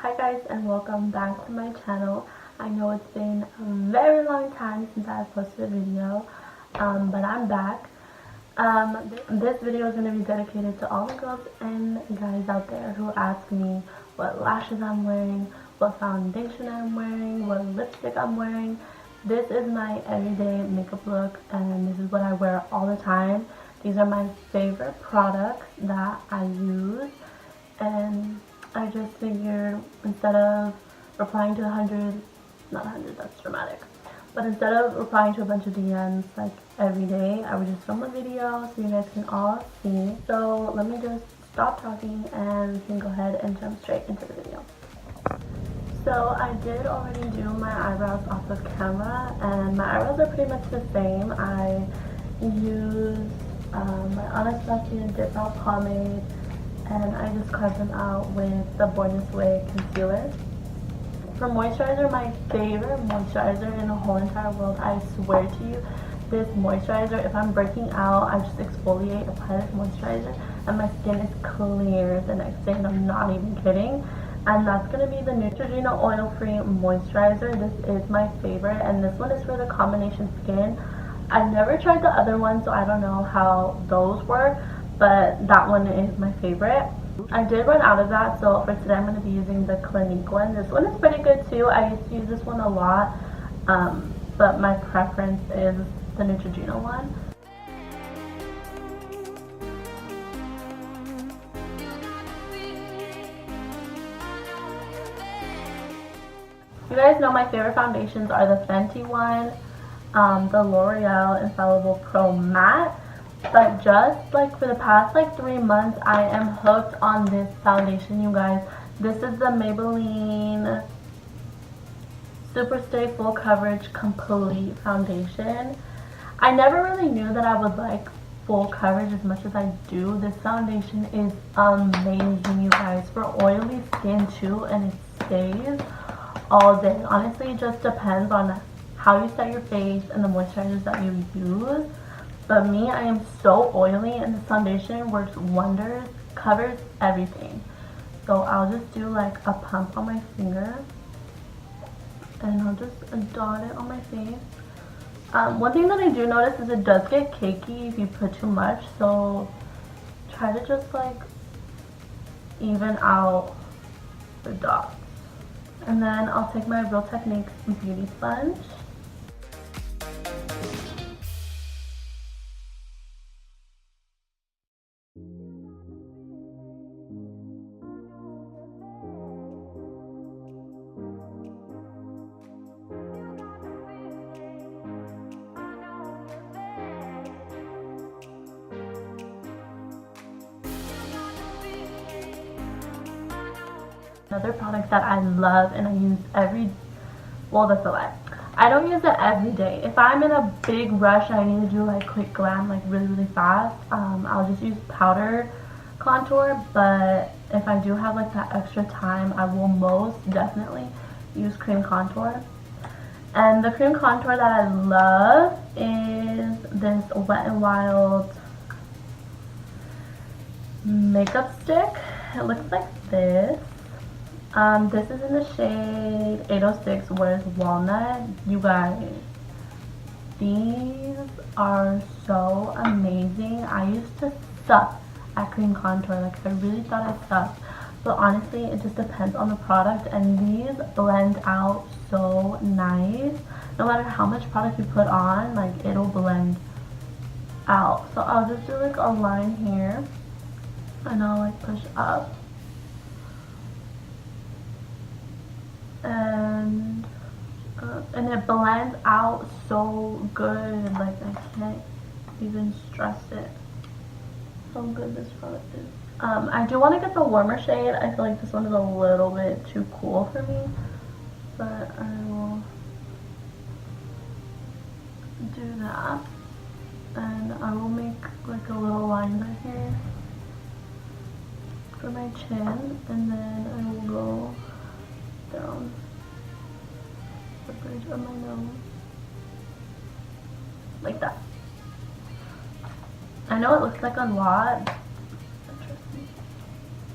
Hi guys, and welcome back to my channel. I know it's been a very long time since I've posted a video, but I'm back. This video is going to be dedicated to all the girls and guys out there who ask me what lashes I'm wearing, what foundation I'm wearing, what lipstick I'm wearing. This is my everyday makeup look, and this is what I wear all the time. These are my favorite products that I use, and I just figured instead of replying to not 100, that's dramatic, but instead of replying to a bunch of DMs like every day, I would just film a video so you guys can all see. So let me just stop talking and we can go ahead and jump straight into the video. So I did already do my eyebrows off of camera, and my eyebrows are pretty much the same. I use my Anastasia Dip Brow pomade, and I just carved them out with the Born This Way concealer. For moisturizer, my favorite moisturizer in the whole entire world, I swear to you, this moisturizer, if I'm breaking out, I just exfoliate, apply this moisturizer, and my skin is clear the next day, and I'm not even kidding. And that's going to be the Neutrogena oil-free moisturizer. This is my favorite, and this one is for the combination skin. I've never tried the other one, so I don't know how those work, but that one is my favorite. I did run out of that, so for today I'm going to be using the Clinque one. This one is pretty good too. I used to use this one a lot, but my preference is the Neutrogena one. You guys know my favorite foundations are the Fenty one, the L'Oreal Infallible Pro Matte. But just like for the past 3 months, I am hooked on this foundation, you guys. This is the Maybelline Superstay Full Coverage Complete Foundation. I never really knew that I would like full coverage as much as I do. This foundation is amazing, you guys, for oily skin too, and it stays all day. Honestly, it just depends on how you set your face and the moisturizers that you use. But me, I am so oily, and this foundation works wonders, covers everything. So I'll just do like a pump on my finger, and I'll just dot it on my face. One thing that I do notice is it does get cakey if you put too much, so try to just even out the dots. And then I'll take my Real Techniques beauty sponge. Another product that I love and I use that's a lie. I don't use it every day. If I'm in a big rush, I need to do quick glam, really fast, I'll just use powder contour. But if I do have that extra time, I will most definitely use cream contour. And the cream contour that I love is this Wet n Wild makeup stick. It looks like this. This is in the shade 806, Where's Walnut. You guys, these are so amazing. I used to suck at cream contour. I really thought I sucked. But honestly, it just depends on the product, and these blend out so nice. No matter how much product you put on, it'll blend out. So I'll just do a line here, and I'll push up. And it blends out so good, I can't even stress it how good this product is. I do want to get the warmer shade. I feel like this one is a little bit too cool for me, but I will do that, and I will make a little line right here for my chin, and then I will go down the bridge of my nose like that. I know it looks like a lot, but trust me,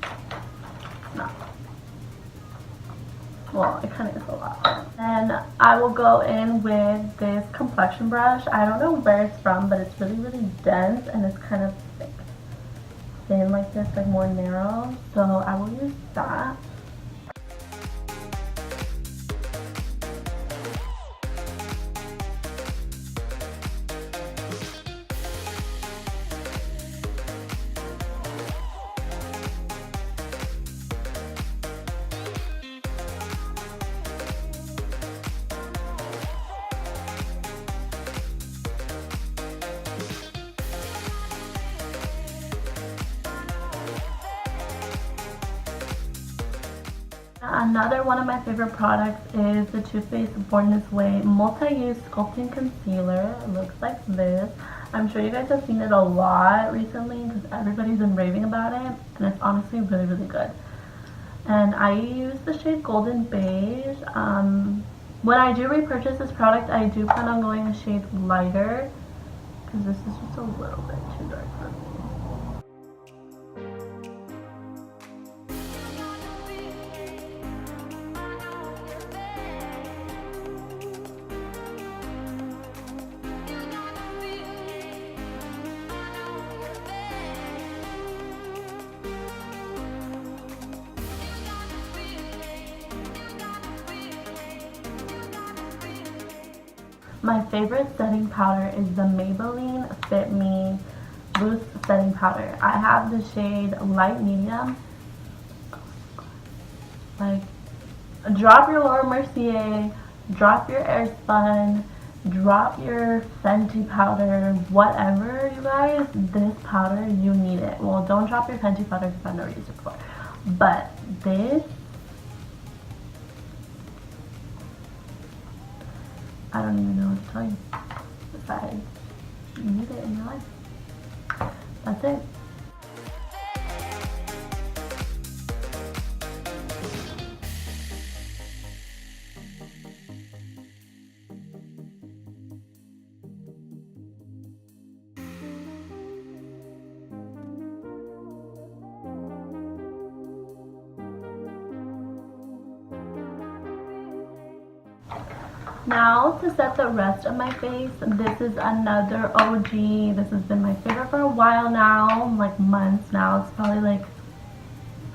it's not. Well, it kind of is a lot. And I will go in with this complexion brush. I don't know where it's from, but it's really, really dense and it's kind of thick. Thin like this, like more narrow. So I will use that. Another one of my favorite products is the Too Faced Born This Way Multi-Use Sculpting Concealer. It looks like this. I'm sure you guys have seen it a lot recently because everybody's been raving about it, and it's honestly really, really good. And I use the shade Golden Beige. When I do repurchase this product, I do plan on going a shade lighter because this is just a little bit too dark for me. My favorite setting powder is the Maybelline Fit Me Boost Setting Powder. I have the shade Light Medium. Like, drop your Laura Mercier, drop your Airspun, drop your Fenty powder, whatever, you guys. This powder, you need it. Well, don't drop your Fenty powder because I've never used it before. But this, I don't even know what to tell you. Besides, you need it in your life. That's it. Now to set the rest of my face, this is another OG. This has been my favorite for a while now, like months now. It's probably like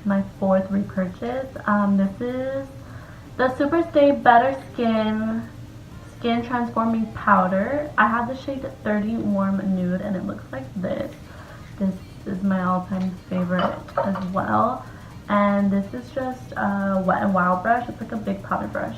my 4th repurchase. This is the Superstay Better Skin Transforming Powder. I have the shade 30 Warm Nude and it looks like this. This is my all-time favorite as well. And this is just a Wet n Wild brush. It's like a big powder brush.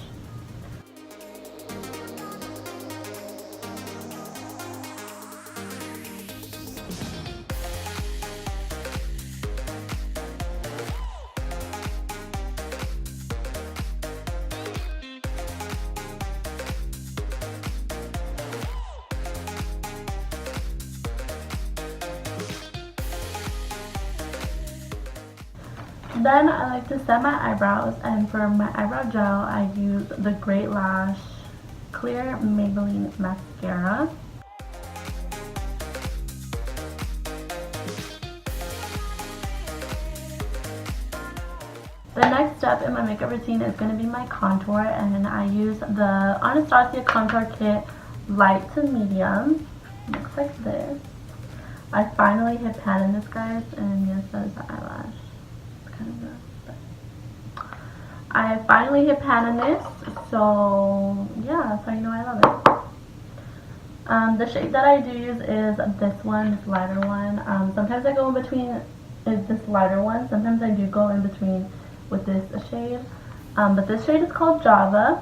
Then I like to set my eyebrows, and for my eyebrow gel I use the Great Lash Clear Maybelline Mascara. The next step in my makeup routine is going to be my contour, and I use the Anastasia Contour Kit Light to Medium. It looks like this. I finally hit pan in this, guys, and yes, that is the eyelash. I finally hit pan in this, so yeah, that's how you know I love it. The shade that I do use is this one, this lighter one. Sometimes I go in between this lighter one. Sometimes I do go in between with this shade. But this shade is called Java,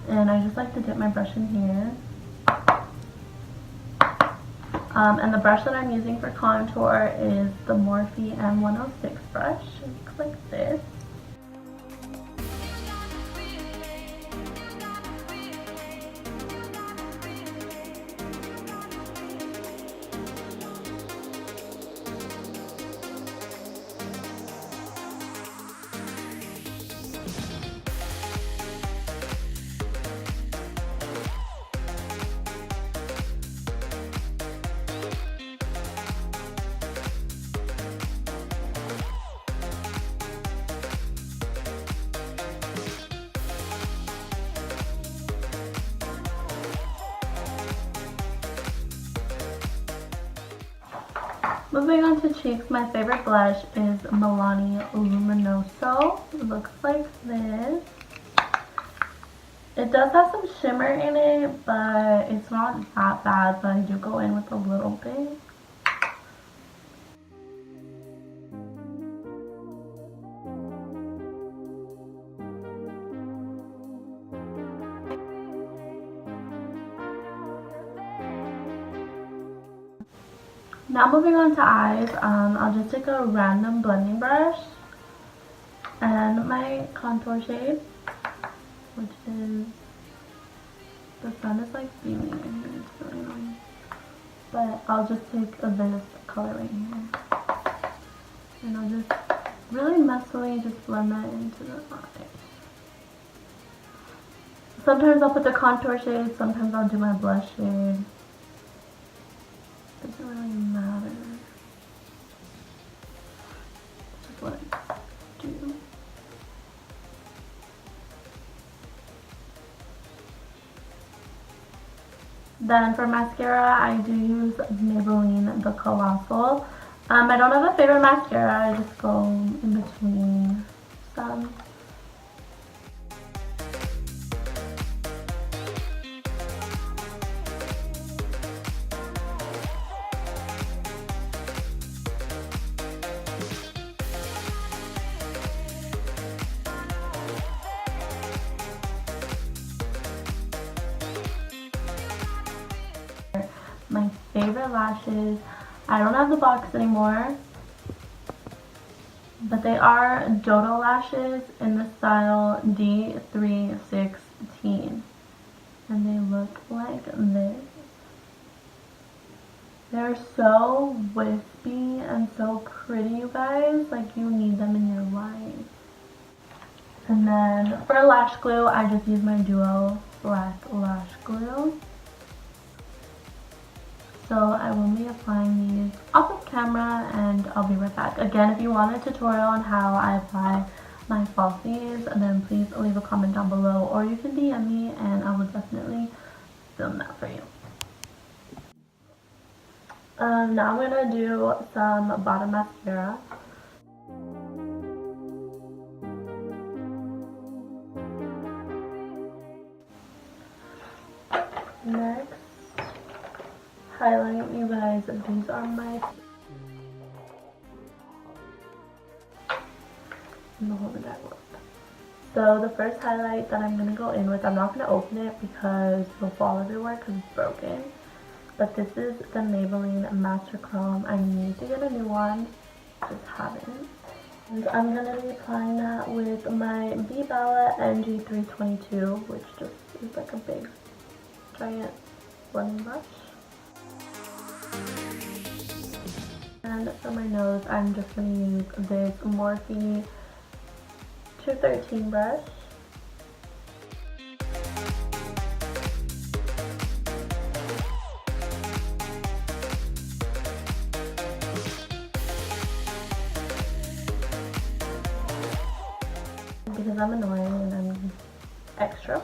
and I just like to dip my brush in here. And the brush that I'm using for contour is the Morphe M106 brush. It looks like this. Moving on to cheeks, my favorite blush is Milani Luminoso. It looks like this. It does have some shimmer in it, but it's not that bad, so I do go in with a little bit. Now moving on to eyes, I'll just take a random blending brush and my contour shade, which is, the sun is like beaming in here, it's really annoying. But I'll just take this color right here, and I'll just really messily just blend that into the eye. Sometimes I'll put the contour shade, sometimes I'll do my blush shade. Doesn't really matter. Just what I do. Then for mascara, I do use Maybelline the Colossal. I don't have a favorite mascara, I just go in between some. My favorite lashes, I don't have the box anymore, but they are Dodo lashes in the style D316, and they look like this. They're so wispy and so pretty, you guys, like you need them in your life. And then for lash glue, I just use my Duo Black Lash Glue. So I will be applying these off of camera and I'll be right back. Again, if you want a tutorial on how I apply my falsies, then please leave a comment down below, or you can DM me and I will definitely film that for you. Now I'm going to do some bottom mascara. Next, highlight, you guys. These are my So the first highlight that I'm going to go in with, I'm not going to open it because it'll fall everywhere because it's broken. But this is the Maybelline Master Chrome. I need to get a new one, just haven't. And I'm going to be applying that with my B-Bella NG322, which just is like a big, giant blending brush. And for my nose, I'm just going to use this Morphe 213 brush. Because I'm annoying and I'm extra,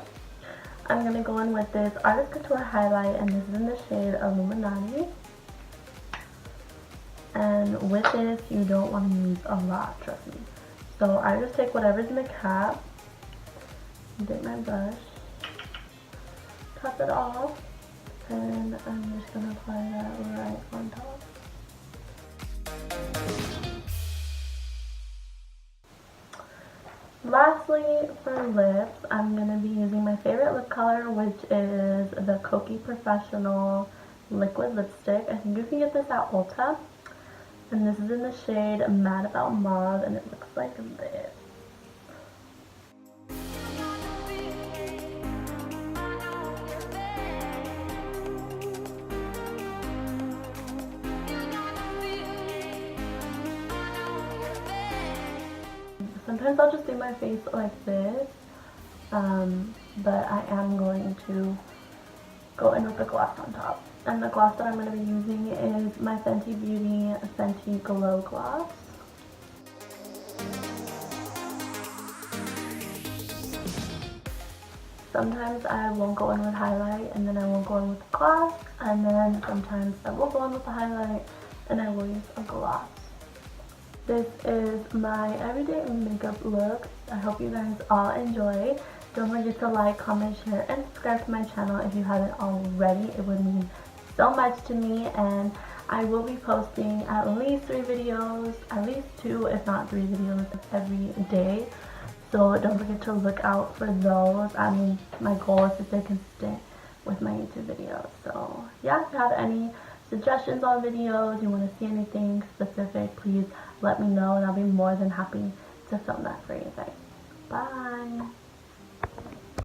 I'm going to go in with this Artist Couture Highlight, and this is in the shade Illuminati. And with this, you don't want to use a lot, trust me. So I just take whatever's in the cap, dip my brush, top it off, and I'm just going to apply that right on top. Lastly, for lips, I'm going to be using my favorite lip color, which is the Koki Professional Liquid Lipstick. I think you can get this at Ulta. And this is in the shade Mad About Mauve, and it looks like this. Sometimes I'll just do my face like this, but I am going to go in with the gloss on top. And the gloss that I'm going to be using is my Fenty Beauty Fenty Glow Gloss. Sometimes I won't go in with highlight, and then I won't go in with the gloss, and then sometimes I will go in with the highlight, and I will use a gloss. This is my everyday makeup look. I hope you guys all enjoy. Don't forget to like, comment, share, and subscribe to my channel if you haven't already. It would mean so much to me, and I will be posting at least 3 videos, at least 2 if not 3 videos every day. So don't forget to look out for those. I mean, my goal is to stay consistent with my YouTube videos. So yeah, if you have any suggestions on videos, you want to see anything specific, please let me know and I'll be more than happy to film that for you guys. Bye!